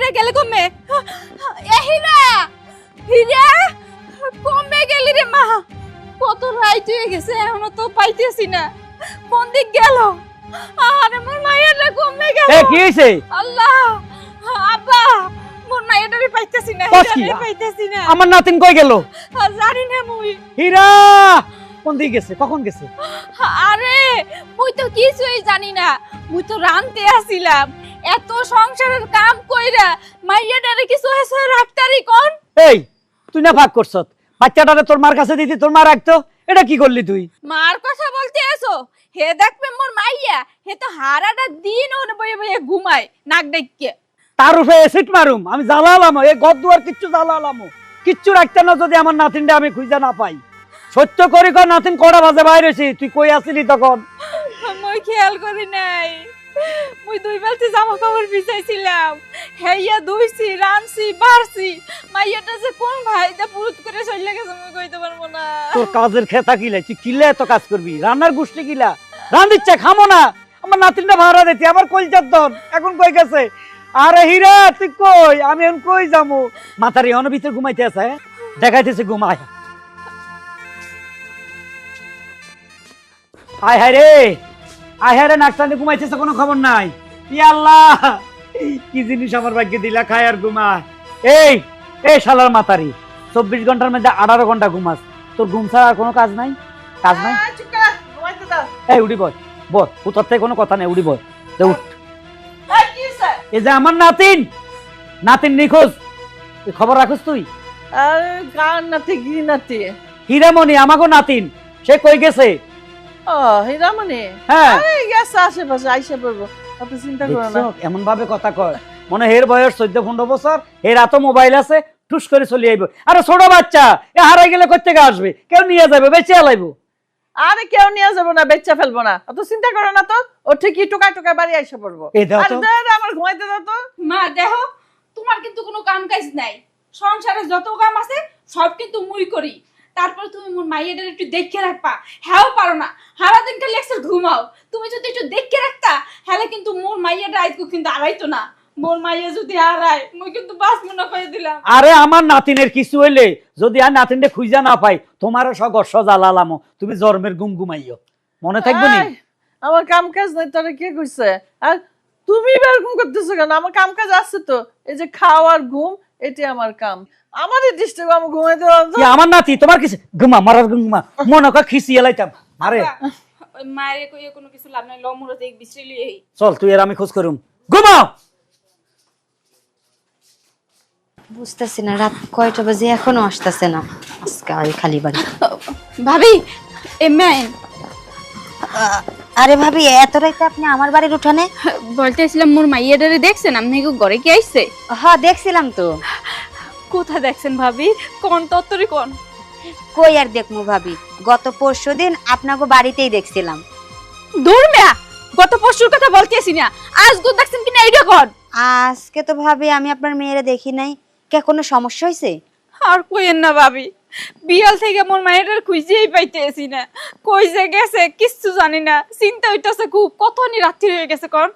হিরা গেলে কমে এ হিরা হিরা কমে গেলি রে মা কত রাইত হয়ে গেছে এখনো তো পাইতেছি না কোন দিক গেল আরে মোর মায়েরা কমে গেল এ কি হইছে আল্লাহ আব্বা মোর মায়েরারে পাইতেছি না হিরারে পাইতেছি না আমার নাতিন কই গেল জানি না মুই হীরা কোন দিকে গেছে কখন গেছে আরে মুই তো কিছুই জানি না মুই তো রানতে আসিলাম এত সংসারের কাম কইরা মাইয়াটারে কিছু হয়েছে রাখতারি কোন এই তুই না ভাগ করছত বাচ্চাটারে তোর মার কাছে দিতি তোর মা রাখতো এটা কি করলি তুই মার কথা বলতে এসো হে দেখবে মোর মাইয়া হে তো হারাটা দিন ওর বইয়ে বইয়ে ঘুমায় নাক ডাইকে তার উপরে এসিড মারুম আমি জ্বালালাম এই ঘর দুয়ার কিচ্ছু জ্বালালাম কিচ্ছু রাখতে না যদি আমার নাতিনটা আমি খুঁজে না পাই সত্য করি কর নাতিন কটা বাজে বাইরেছি তুই কই আসিলি তখন মই খেয়াল করি নাই মুই দুই বালতি জামা কাপড় বিছাইছিলাম হেইয়া ধুইছি রানছি বাড়ছি মাইয়াটা যে কোন ভাইটা পুরুত করে চলে গেছে মই কইতে পারবো না তোর কাজের খেতা কিলে তুই কিলে এত কাজ করবি রান্নার গুষ্টি কিলা রান্দিচ্ছে খামো না আমার নাতিনটা ভাড়া দিতে আমার কলজার দন এখন কই গেছে আরে হীরা তুই কই আমি এখন কই যাবো মাথার এখনো ভিতরে ঘুমাইতে আছে দেখাইতেছে ঘুমায় আয় হায় রে আয় হায় রে নাকটানে ঘুমাইতেছে কোনো খবর নাই ই আল্লাহ কি জিনিস আমার ভাগ্যে দিলা খায় আর ঘুমায় এই এই শালার মাতারি 24 ঘন্টার মধ্যে 18 ঘন্টা ঘুমাস তোর ঘুম ছাড়া আর কোনো কাজ নাই কাজ নাই এই উড়ি বয় বল উত্তর থেকে কোনো কথা নেই উড়ি বয় উঠ এই যে আমার নাতিন নাতিন নিখোঁজ তুই খবর রাখোস তুই আরে কার নাতি কি নাতি হীরামণি আমাগো নাতিন সে কই গেছে ও হীরামণি হ্যাঁ আরে গেছে আশেপাশে আইসা পড়বো অত চিন্তা করো না এমন ভাবে কথা কয় মনে হের বয়স 14-15 বছর এর এত মোবাইল আছে টুস করে চলে আইব আরে ছোট বাচ্চা এ হারাই গেলে কই থেকে আসবে কেউ নিয়ে যাবে বেঁচে আলাইবো আরে কেউ নিয়ে যাবো না বেচ্চা ফেলবো না অত চিন্তা করো না তো ও ঠিকই টুকা টুকা বাড়ি আইসা পড়বো এই দাও তো। আরে আমার ঘুমাইতে দাও তো মা দেখো তোমার কিন্তু কোনো কাম কাজ নাই সংসারে যত কাম আছে সব কিন্তু মুই করি তারপর তুমি মোর মাইয়াটার একটু দেখে রাখবা হ্যাঁ পারো না সারা দিন খালি একসাথে ঘুমাও তুমি যদি একটু দেখে রাখতা হ্যালে কিন্তু মোর মাইয়াটা আজকে কিন্তু আড়াইতো না মোর মাইয়া যদি হারায় মুই কিন্তু বাস মনে করে দিলাম আরে আমার নাতিনের কিছু হইলে যদি আর নাতিনটা খুঁজা না পাই তোমারও সগর্ষ জ্বালালামো তুমি জন্মের ঘুম ঘুমাইও মনে থাকবে নি এই, আমার কাম কাজ নাই তোরে কে কইছে আর তুমি এরকম করতেছো কেন আমার কাম কাজ আছে তো এই যে খাওয়ার ঘুম এটাই আমার কাম আমারই ডিস্টার্ব আমি ঘুমাইতে দাও তো। কি আমার নাতি তোমার কিছু ঘুমা মারার ঘুমা মনে কর খিসিয়ে লাইতাম আরে ওই মায়ের কইয়া কোনো কিছু লাভ নাই লমুরতে এক বিশ্রি লিয়ে চল তুই আর আমি খোঁজ করুম ঘুমাও বুঝতেছি না রাত কয়টা বাজে এখনো আসতেছে না আজকে আর খালি বাড়ি ভাবি এ মেন আরে ভাবি এত রাতে আপনি আমার বাড়ির উঠানে বলতেছিলাম মোর মাইয়াটারে দেখছেন আপনি কি ঘরে কি আইছে হ্যাঁ দেখছিলাম তো কোথা দেখছেন ভাবি কোন তত্তরি কোন কই আর দেখমু ভাবি গত পরশুদিন আপনাকে বাড়িতেই দেখছিলাম দূর মিয়া গত পরশুর কথা বলতেছি না আজ গো দেখছেন কিনা এইটা কোন আজকে তো ভাবি আমি আপনার মেয়েরে দেখি নাই কে কোনো সমস্যা হয়েছে আর কইেন না ভাবি বিয়াল থেকে মোর মায়ের খুঁজেই পাইতেছি না কই যে গেছে কিচ্ছু জানি না চিন্তা হইতাছে খুব কতনি রাত্রি হয়ে গেছে কোন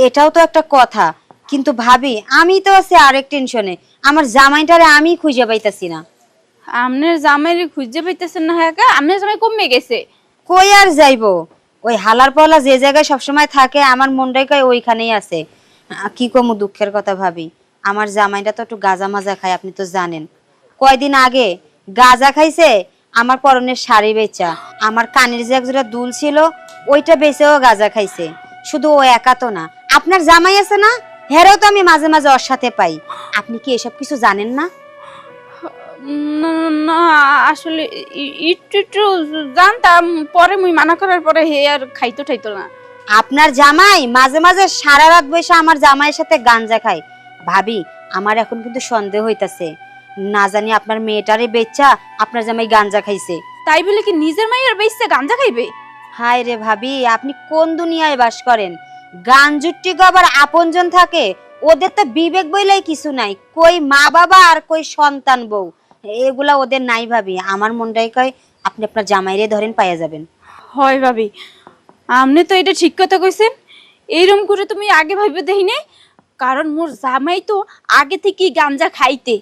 এটাও তো একটা কথা কিন্তু ভাবি আমি তো আছি আরেক টেনশনে আমার জামাইটারে আমি খুঁজে পাইতাছি না আমনের জামাইরে খুঁজে পাইতেছেন না হ্যাঁ আমনের জামাই কমে গেছে কই আর যাইবো ওই হালার পালা যে জায়গায় সবসময় থাকে আমার মনটাই কয় ওইখানেই আছে কি কমু দুঃখের কথা ভাবি আমার জামাইটা তো একটু গাঁজা মাজা খায় আপনি তো জানেন কয়দিন আগে গাঁজা খাইছে আমার পরনের শাড়ি বেচা আমার কানের যে একজোড়া দুল ছিল ওইটা বেচেও গাঁজা খাইছে শুধু ও একা তো না আপনার জামাই আছে না হেরেও তো আমি মাঝে মাঝে ওর সাথে পাই আপনি কি এসব কিছু জানেন না না না আসলে একটু একটু জানতাম পরে মুই মানা করার পরে হে আর খাইতো ঠাইতো না আপনার জামাই মাঝে মাঝে সারা রাত বসে আমার জামাইয়ের সাথে গাঞ্জা খায় ভাবি আমার এখন কিন্তু সন্দেহ হইতাছে না জানি আপনার মেয়েটারে বেচ্চা আপনার জামাই গাঞ্জা খাইছে তাই বলে কি নিজের মাইয়ের বেইছে গাঞ্জা খাইবে হায় রে ভাবি আপনি কোন দুনিয়ায় বাস করেন গাঞ্জুটি আবার আপনজন থাকে ওদের তো বিবেক বইলাই কিছু নাই কই মা বাবা আর কই সন্তান বউ এগুলা ওদের নাই ভাবি আমার মনটাই কয় আপনি আপনার জামাইরে ধরেন পাইয়া যাবেন হয় ভাবি আপনি তো এটা ঠিক কথা কইছেন এইরকম করে তুমি আগে ভাইবে দেখিনি কারণ মোর জামাই তো আগে থেকেই গাঞ্জা খাইতে,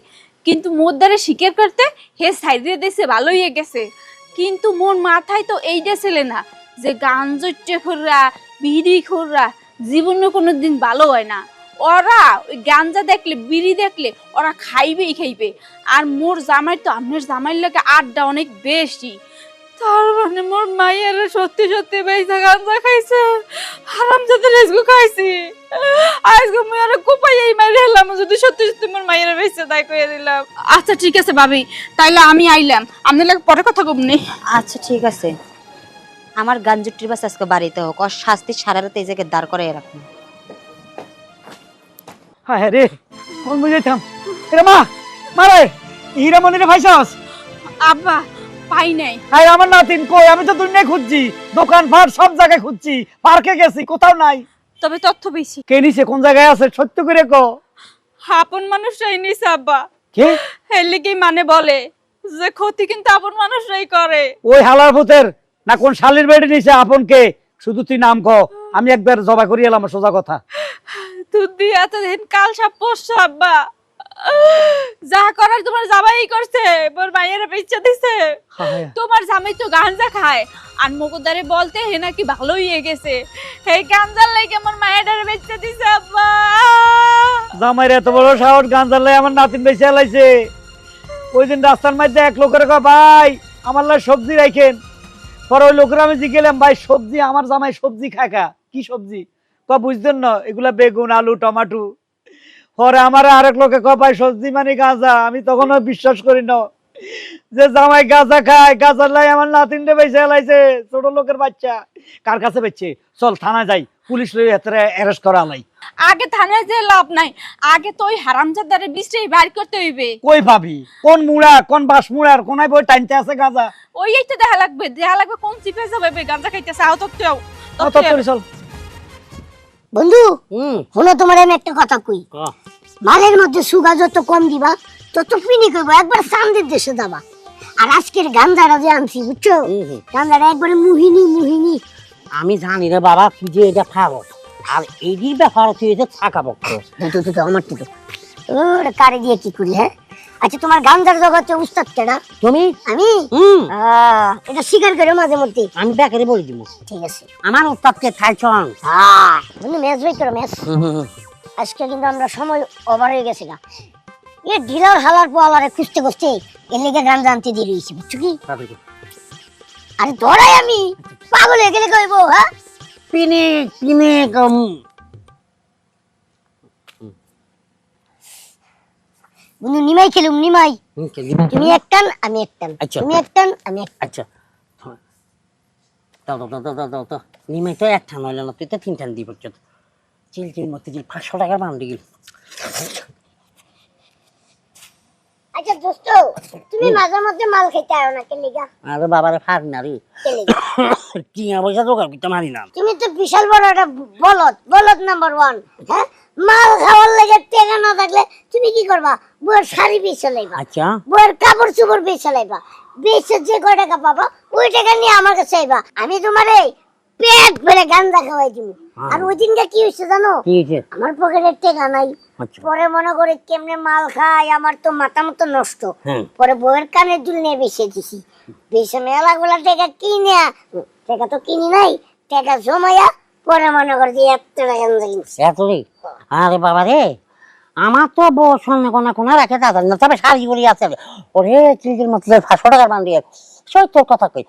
কিন্তু মোর দ্বারা স্বীকার করতে হে সাইডে দেশে ভালো হয়ে গেছে। কিন্তু মোর মাথায় তো এইটা ছেলে না যে গাঞ্জা খোররা বিড়ি খোররা জীবনে কোনোদিন ভালো হয় না। ওরা ওই গাঞ্জা দেখলে বিড়ি দেখলে ওরা খাইবেই খাইবে। আর মোর জামাই তো আপনার জামাইয়ের লাগে আড্ডা অনেক বেশি। তার মানে মোর মায়ের সত্যি সত্যি বেশা গাঞ্জা খাইছে, হারামজাদা রেজগু খাইছি। আজকে মেয়ের কোপাই এই মাইরে হলাম, যদি সত্যি সত্যি মোর মায়ের বেশা তাই কইয়া দিলাম। আচ্ছা ঠিক আছে ভাবি, তাইলে আমি আইলাম, আপনার লাগে পরে কথা কমনি। আচ্ছা ঠিক আছে, আমার গাঞ্জুটির বাস আজকে বাড়িতে হোক, আর শাস্তি সারা রাতে এই জায়গায় দাঁড় করাই রাখুন। হ্যাঁ রে, কোন বুঝাইতাম এরে মা মারে হীরা মনিরে ভাইসাস। আব্বা পাই নাই। আরে আমার নাতিন কই? আমি তো দুনিয়ায় খুঁজছি, দোকান পাট সব জায়গায় খুঁজছি, পার্কে গেছি, কোথাও নাই। তবে তথ্য পেয়েছি, কে নিছে? কোন জায়গায় আছে? সত্য করে কো। আপন মানুষরাই নিছে আব্বা। কে? হেলে কি মানে বলে যে ক্ষতি কিন্তু আপন মানুষরাই করে। ওই হালার ভূতের না কোন শালির বেড়ে নিছে আপন কে? শুধু তুই নাম কও, আমি একবার জবা করি এলাম, সোজা কথা। তুই দিয়া তো দিন কাল সব পোষছ আব্বা, যা করার তোমার জামাই করছে, মোর মায়ের বেচা দিছে। তোমার জামাই তো গাঞ্জা খায়, আর মকুদারে বলতে হে নাকি ভালো হয়ে গেছে, এই গাঞ্জার লাগে আমার মায়ের বেচা দিছে আব্বা। জামাইর এত বড় সাহস, গাঞ্জার লাই আমার নাতিন বেঁচে লাইছে। ওই দিন রাস্তার মধ্যে এক লোকের কয় ভাই আমার লাই সবজি রাখেন, পরে ওই লোকের আমি জিজ্ঞেলাম ভাই সবজি, আমার জামাই সবজি খায় কা? কি সবজি? কয় বুঝতেন না, এগুলা বেগুন আলু টমাটো। পরে আমার আরেক লোকে কয় ভাই সবজি মানে গাঁজা। আমি তখন বিশ্বাস করি না যে জামাই গাঁজা খায়, গাঁজার লাই আমার নাতিনটা বেঁচে লাইছে, ছোট লোকের বাচ্চা। কার কাছে বেচছে? চল থানায় যাই, পুলিশ লই এতরে অ্যারেস্ট করা লাই। আগে থানায় যে লাভ নাই, আগে তো ওই হারামজাদারে বিশ্রী বাইর করতে হইবে। কই ভাবি? কোন মুড়া, কোন বাস মুড়ার কোনায় বই টাইনতে আছে গাঁজা? ওই এই তো দেখা লাগবে কোন চিপে যাবে গাঞ্জা খাইতেছে। আও তো কেউ চল বন্ধু হলো তোমার আমি একটা কথা কই, মালের মধ্যে সুগা যত কম দিবা তত পিনি করবো, একবার চান্দের দেশে যাবা। আর আজকের গান্ধারা যে আনছি বুঝছো, গান্ধারা একবারে মুহিনী মুহিনী। আমি জানি রে বাবা তুই যে এটা ফাগল, আর এইটির ব্যাপার তুই এটা থাকা পক্ষ। আমার তো ওরে কারে দিয়ে কি করি? হ্যাঁ আচ্ছা, তোমার গান্ধার জগতে উস্তাদ কেডা? তুমি? আমি এটা স্বীকার করে মাঝে মধ্যে আমি ব্যাকারে বলে দিব। ঠিক আছে, আমার ওস্তাদকে থাইছন। বন্ধু ম্যাচ বই করো ম্যাচ। আজকে কিন্তু আমরা সময় ওভার হয়ে গেছে গা। এ ঢিলার হালার পোয়ালারে খুঁজতে খুঁজতে এর লেগে গান জানতে দিয়ে রয়েছি বুঝছো কি? আরে ধরাই আমি পাগল হয়ে গেলে কইবো। হ্যাঁ পিনে পিনে বন্ধু নিমাই খেলুম, নিমাই। তুমি একটান আমি একটান, আচ্ছা। তুমি একটান আমি একটান। আচ্ছা দাও দাও দাও দাও দাও দাও। নিমাই তো একটা নইল না, তুই তো তিনটান দিব। চিল চিল মতো চিল 500 টাকার বান্ডি গেল। আচ্ছা দোস্ত, তুমি মাঝে মধ্যে মাল খেতে আও না কে লিগা? আরে বাবারে ফার না রে, কে লিগা? টিয়া পয়সা জোগাড় করতে মারি না। তুমি তো বিশাল বড় একটা বলদ, বলদ নাম্বার 1। হ্যাঁ মাল খাওয়ার লাগে টাকা না থাকলে তুমি কি করবা? বউয়ের শাড়ি বেচে লাইবা, আচ্ছা বউয়ের কাপড় চোপড় বেচে লাইবা, বেচে যে কয় টাকা পাবা ওই টাকা নিয়ে আমার কাছে আইবা। আমি তোমারে পেট ভরে গাঞ্জা খাওয়াই দিব। আর ওই দিনটা কি হয়েছে জানো? কি হয়েছে? আমার পকেটে টাকা নাই, আচ্ছা পরে মনে করে কেমনে মাল খাই, আমার তো মাথা মতো নষ্ট। পরে বউয়ের কানের দুল নিয়ে বেচে দিছি, বেচে মেলা গুলা টাকা কিনে, টাকা তো কিনি নাই, টাকা জমাইয়া পরে মনে করে যে 1 টাকা গাঞ্জা কিনছি। এত রে? আরে বাবা রে, আমার তো বউ সামনে কোনা কোনা রাখে দাদা না, তবে শাড়ি পরি আছে রে। ওরে চিলচিল মতো 500 টাকার বান্ডি আছে। সই তোর কথা কই।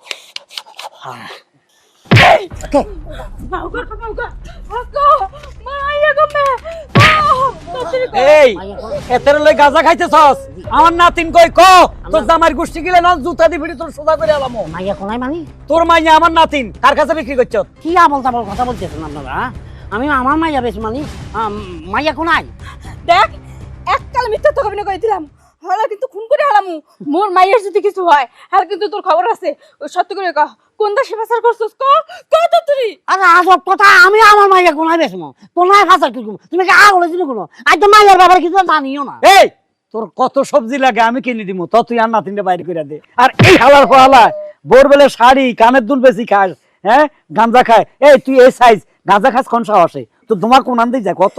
ওকে এই এতের লই গাঁজা খাইতেছস? আমার নাতিন কই ক তোর জামাইর গুষ্টি গিলে না জুতা দি ভিড়ি তোর সোজা করে আলামো। মাইয়া কোনায় মানে? তোর মাইয়া আমার নাতিন কার কাছে বিক্রি করছ? কি আবল তাবল কথা বলতেছেন আপনারা? আমি আমার মাইয়া বেশ মানে মাইয়া কোনায়? দেখ এককাল মিথ্যা তো কবিনা কই দিলাম, হলা কিন্তু খুন করে হলাম। মোর মাইয়ের যদি কিছু হয় আর কিন্তু তোর খবর আছে, ওই সত্য করে কহ কোন দাসে ফাসার করছস? কত তুই? আরে আজব কথা, আমি আমার মাইয়া কোনায় বেশ কোনায় ফাঁসা কি করবো? তুমি কি আগলে দিলে কোনো? আজ তো মাইয়ার ব্যাপারে কিছু জানিও না। এই তোর কত সবজি লাগে আমি কিনে দিব, তো তুই আর নাতিনটা বাইরে করে দে। আর এই হালার ফলা ভোরবেলা শাড়ি কানের দুল বেশি খাস, হ্যাঁ গাঁজা খায়। এই তুই এই সাইজ গাঁজা খাস কোন সাহসে? তো তোমার কোন আনতেই যায় কত?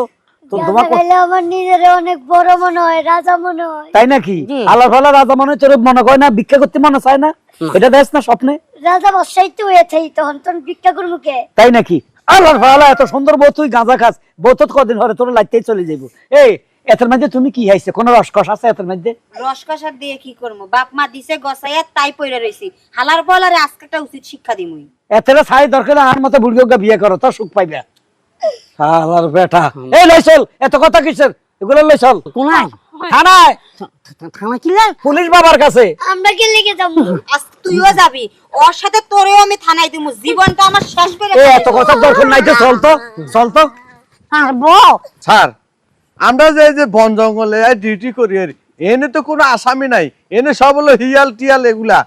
তো গাঁজা তোমার খাইলে আমার নিজের অনেক বড় মনে হয়, রাজা মনে হয়। তাই নাকি জি। আল্লাহ ভালা রাজা মনে তোর মনে করে না, ভিক্ষা করতে মনে চায় না, এটা দেখ না স্বপ্নে, রাজা বসাই তো হয়েছে, তখন তোর ভিক্ষা করবো কে? তাই নাকি? আল্লাহ ভালা এত সুন্দর বউ, তুই গাঁজা খাস, বউ তো কদিন হরে তোর লাগতেই চলে যাবো। এই এতের মধ্যে তুমি কি খাইছে, কোন রসকস আছে এতের মধ্যে? রসকসার দিয়ে কি করবো, বাপ মা দিছে গসাইয়া তাই পইরা রইছি। হালার পলারে আজকে একটা উচিত শিক্ষা দিমুই। এতের ছাই দরকার আর মতো বুড়িগা বিয়ে করো, তো সুখ পাইবে। শালার বেটা, এই লইছল এত কথা কিসের, এগুলো লইছল কোনায় থানায়, থানা কিলা পুলিশ বাবার কাছে। আমরা কে লেগে যাবো? আজ তুইও যাবি, ওর সাথে তোরেও আমি থানায় দিমু, জীবনটা আমার শেষ করে এ এত কথার দরকার নাই, তো চল তো, চল তো। আর বউ স্যার আমরা যে এই যে বন জঙ্গলে ডিউটি করি আর এনে তো কোনো আসামি নাই, এনে সব হলো হিয়াল টিয়াল এগুলা।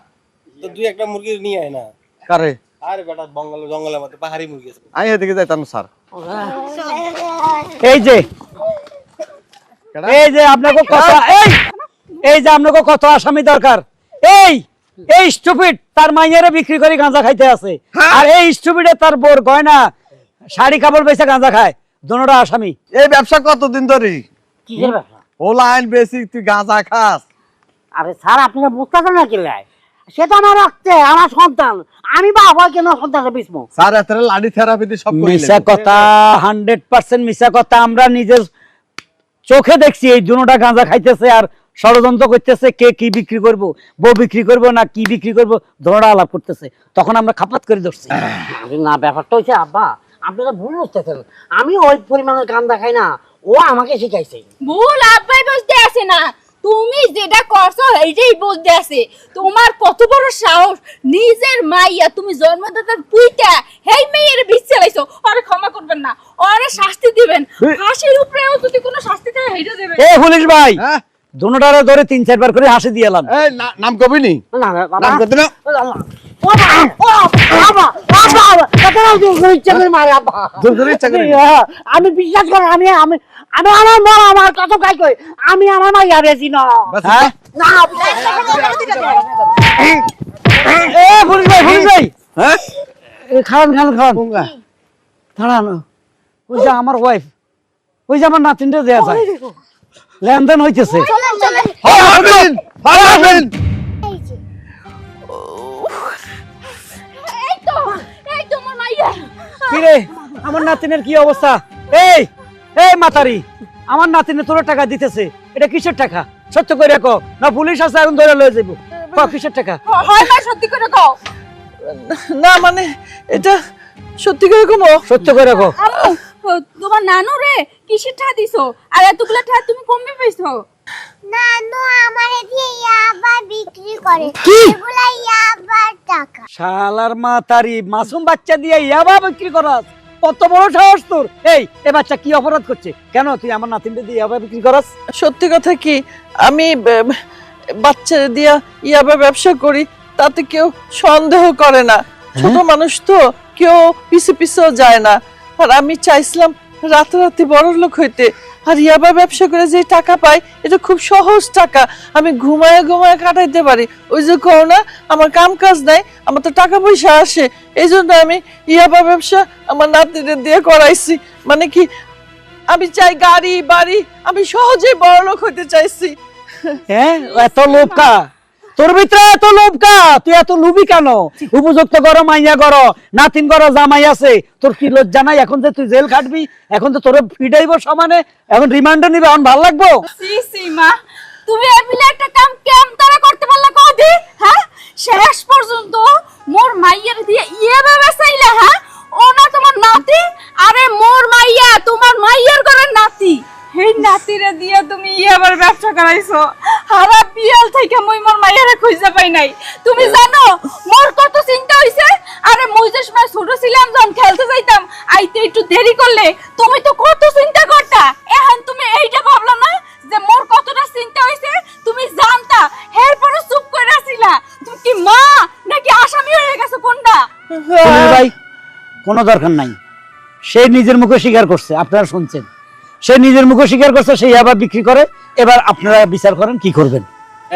তো দুই একটা মুরগি নিয়ে আয় না। কারে আরে বেটা বঙ্গাল জঙ্গলের মধ্যে পাহাড়ি মুরগি আছে। আমি এদিকে যাইতাম স্যার। এই যে এই যে আপনাকে কথা, এই যে আপনাকে কত আসামি দরকার। এই স্টুপিড তার মাইয়ারে বিক্রি করে গাঁজা খাইতে আছে, আর এই স্টুপিডে তার বোর গয়না শাড়ি কাপড় বেচে গাঁজা খায়, দোনোটা আসামি। এই ব্যবসা কতদিন ধরে? কিসের ব্যাপার? ও লাইন বেশি, তুই গাঁজা খাস? আরে স্যার আপনারা বুঝতেছেন না কিলাই, সে তো আমার রক্তে, আমার সন্তান, আমি বাবা কেন সন্তানকে বিস্মো? স্যার এত লাডি থেরাপি দিয়ে সব করে মিশা কথা, 100% মিশা কথা। আমরা নিজের চোখে দেখছি এই দুটোটা গাঁজা খাইতেছে আর ষড়যন্ত্র করতেছে, কে কি বিক্রি করব, বউ বিক্রি করব না কি বিক্রি করব, দোনোটা আলাপ করতেছে। তখন আমরা খাপাত করে ধরছি। আরে না, ব্যাপারটা হচ্ছে আব্বা আপনারা ভুল বুঝতেছেন, আমি ওই পরিমাণের গাঁজা খাই না, ও আমাকে শিখাইছে। ভুল আব্বাই বুঝতে আছে না, তুমি যেটা করছো এইটাই বুঝতে আছে। তোমার কত বড় সাহস, নিজের মাইয়া তুমি জন্মদাতার পুইতা হেই মেয়ের বিষ চালাইছো। আরে ক্ষমা করবেন না, আরে শাস্তি দিবেন, হাসির উপরেও যদি কোনো শাস্তি থাকে হেইটা দেবেন। এ পুলিশ ভাই, হ্যাঁ দুটোটারে ধরে 3-4 বার করে হাসি দিয়ে এলাম। এই নাম কবি নি, না না বাবা, নাম করতে না। আমি বিশ্বাস করি, আমি আমি আমি আমার মা আমার কত গাই কই, আমি আমার মাইয়া বেশি না। হ্যাঁ না এ পুলিশ ভাই হ্যাঁ খান দাঁড়ান, ওই যে আমার ওয়াইফ, ওই যে আমার নাতিনটা দেয়া যায়, লেনদেন হইতেছে। চলেন চলেন। এই যে এই তো আমার মাইয়া। কিরে আমার নাতিনের কি অবস্থা? এই এই মাতারি, আমার নাতিনে তোর টাকা দিতেছে, এটা কিসের টাকা? সত্য করে কো, না পুলিশ আছে এখন ধরে লয়ে যাবো? কিসের টাকা? হয় না সত্যি করে কও। না মানে এটা সত্যি করে কমো। সত্য করে কো। আম্মু, তোমার নানু রে কিসের টাকা দিছো, আর এতগুলা টাকা তুমি কমে পাইছো? নানু আমারে দিয়ে ইয়াবা বিক্রি করে, এগুলা ইয়াবার টাকা। শালার মাতারি, মাসুম বাচ্চা দিয়ে ইয়াবা বিক্রি করাস? কত বড় সাহস তোর! এই এ বাচ্চা কি অপরাধ করছে? কেন তুই আমার নাতিনটা দিয়ে ইয়াবা বিক্রি করাস? সত্যি কথা কি, আমি বাচ্চা দিয়া ইয়াবা ব্যবসা করি, তাতে কেউ সন্দেহ করে না, ছোট মানুষ তো কেউ পিছে পিছেও যায় না। আর আমি চাইছিলাম রাতারাতি বড় লোক হইতে, আর ইয়াবা ব্যবসা করে যে টাকা পাই এটা খুব সহজ টাকা, আমি ঘুমায় ঘুমায় কাটাইতে পারি। ওই যে কও না আমার কাম কাজ নাই, আমার তো টাকা পয়সা আসে, এই জন্য আমি ইয়াবা ব্যবসা আমার নাতিদের দিয়ে করাইছি। মানে কি, আমি চাই গাড়ি বাড়ি, আমি সহজেই বড় লোক হইতে চাইছি। হ্যাঁ এত লোভ কা তোর ভিতরে, এত লোভ কা? তুই এত লুবি কেন? উপযুক্ত করো, মাইয়া করো, নাতিন করো, জামাই আছে, তোর কি লজ্জা নাই? এখন যে তুই জেল খাটবি, এখন তো তোর ফিডাইব সমানে, এখন রিমান্ডে নিবে, এখন ভাল লাগবো? সি সি মা, তুমি এপিলে একটা কাম কেম তারা করতে পারলা কদি? হ্যাঁ, শেষ পর্যন্ত মোর মাইয়ার দিয়ে ভাবে চাইলা। হ্যাঁ, ও না তোমার নাতি, আরে মোর মাইয়া তোমার মাইয়ার ঘরের নাতি, হেই নাতিরে দিয়ে তুমি আবার ব্যবসা করাইছো। হারা বিয়াল থেকে মই মোর মাইয়ারে খুঁজে পাই নাই। তুমি জানো মোর কত চিন্তা হইছে? আরে মই যে সময় ছোট ছিলাম, যখন খেলতে যাইতাম, আইতে একটু দেরি করলে তুমি তো কত চিন্তা করতা। এখন তুমি এইটা ভাবলা না যে মোর কতটা চিন্তা হইছে? তুমি জানতা, এরপরে চুপ করে আছিলা। তুমি কি মা নাকি আসামি হয়ে গেছো কোনটা? পুলিশ ভাই কোনো দরকার নাই, সে নিজের মুখে স্বীকার করছে, আপনারা শুনছেন, সে নিজের মুখে স্বীকার করছে সে ইয়াবা বিক্রি করে। এবার আপনারা বিচার করেন কি করবেন।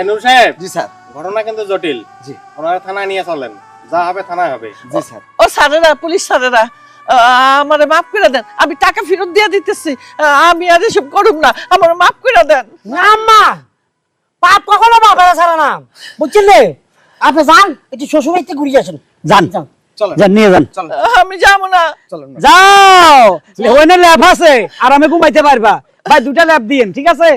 নূর সাহেব, জি স্যার। ঘটনা কিন্তু জটিল। জি। ওনারা থানায় নিয়ে চলেন, যা হবে থানায় হবে। জি স্যার। ও স্যারেরা, পুলিশ স্যারেরা, আমারে মাফ করে দেন, আমি টাকা ফেরত দিয়ে দিতেছি। আমি আর এসব করুম না, আমার মাফ করে দেন। না আম্মা, পাপ কখনো বাবা ছাড়া না, বুঝছিলে? আপনি যান, একটু শ্বশুর বাড়িতে ঘুরে আসেন। যান যান। যান, নিয়ে যান। আমি যাবো না। যাও, ওখানে ল্যাব আছে, আরামে ঘুমাইতে পারবা। ভাই 2টা ল্যাব দিয়েন, ঠিক আছে?